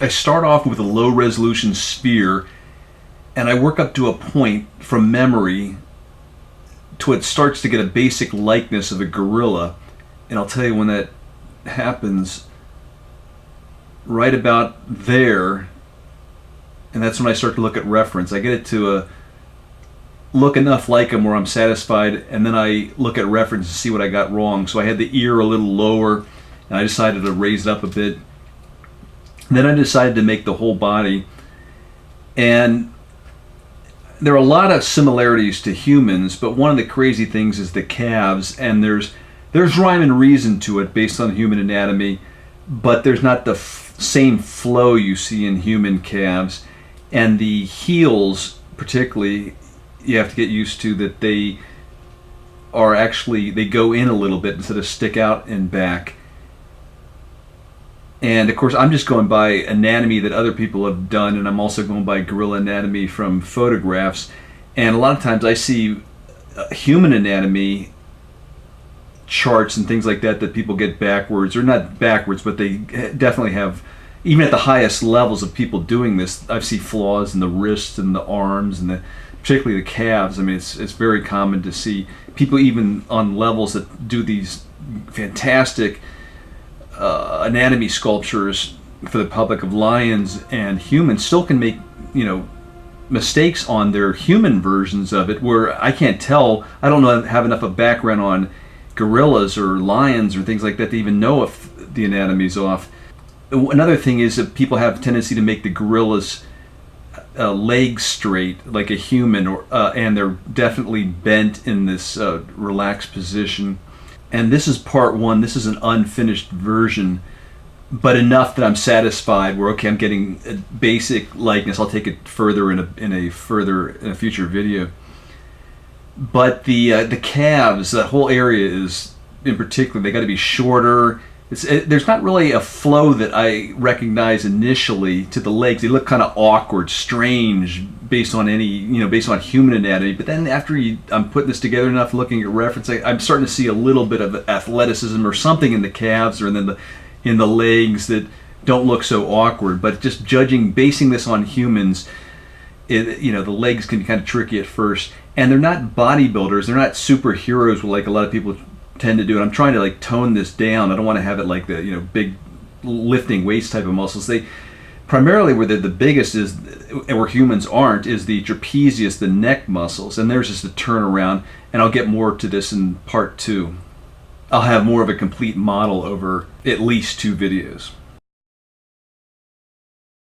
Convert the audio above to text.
I start off with a low resolution sphere, and I work up to a point from memory to it starts to get a basic likeness of a gorilla. And I'll tell you, when that happens, right about there, and that's when I start to look at reference. I get it to look enough like him where I'm satisfied, and then I look at reference to see what I got wrong. So I had the ear a little lower, and I decided to raise it up a bit. Then I decided to make the whole body, and there are a lot of similarities to humans, but one of the crazy things is the calves, and there's rhyme and reason to it based on human anatomy, but there's not the same flow you see in human calves. And the heels, particularly, you have to get used to that they go in a little bit instead of stick out and back. And of course, I'm just going by anatomy that other people have done, and I'm also going by gorilla anatomy from photographs. And a lot of times I see human anatomy charts and things like that people get backwards, or not backwards, but they definitely have, even at the highest levels of people doing this, I see flaws in the wrists and the arms and particularly the calves. I mean, it's very common to see people even on levels that do these fantastic anatomy sculptures for the public of lions and humans still can make, mistakes on their human versions of it, where I can't tell. I don't have enough of background on gorillas or lions or things like that to even know if the anatomy's off. Another thing is that people have a tendency to make the gorilla's legs straight like a human, and they're definitely bent in this relaxed position. And this is part one. This is an unfinished version, but enough that I'm satisfied where, okay, I'm getting a basic likeness. I'll take it further in a future video. But the calves, that whole area is, in particular, they got to be shorter. There's not really a flow that I recognize initially to the legs. They look kind of awkward, strange, based on human anatomy. But then after I'm putting this together enough, looking at reference, I'm starting to see a little bit of athleticism or something in the calves or in the legs that don't look so awkward. But just basing this on humans, the legs can be kind of tricky at first. And they're not bodybuilders. They're not superheroes like a lot of people tend to do. And I'm trying to tone this down. I don't want to have it like the big lifting weights type of muscles. They primarily where the biggest is, and where humans aren't, is the trapezius, the neck muscles, and there's just a turnaround. And I'll get more to this in part 2. I'll have more of a complete model over at least 2 videos.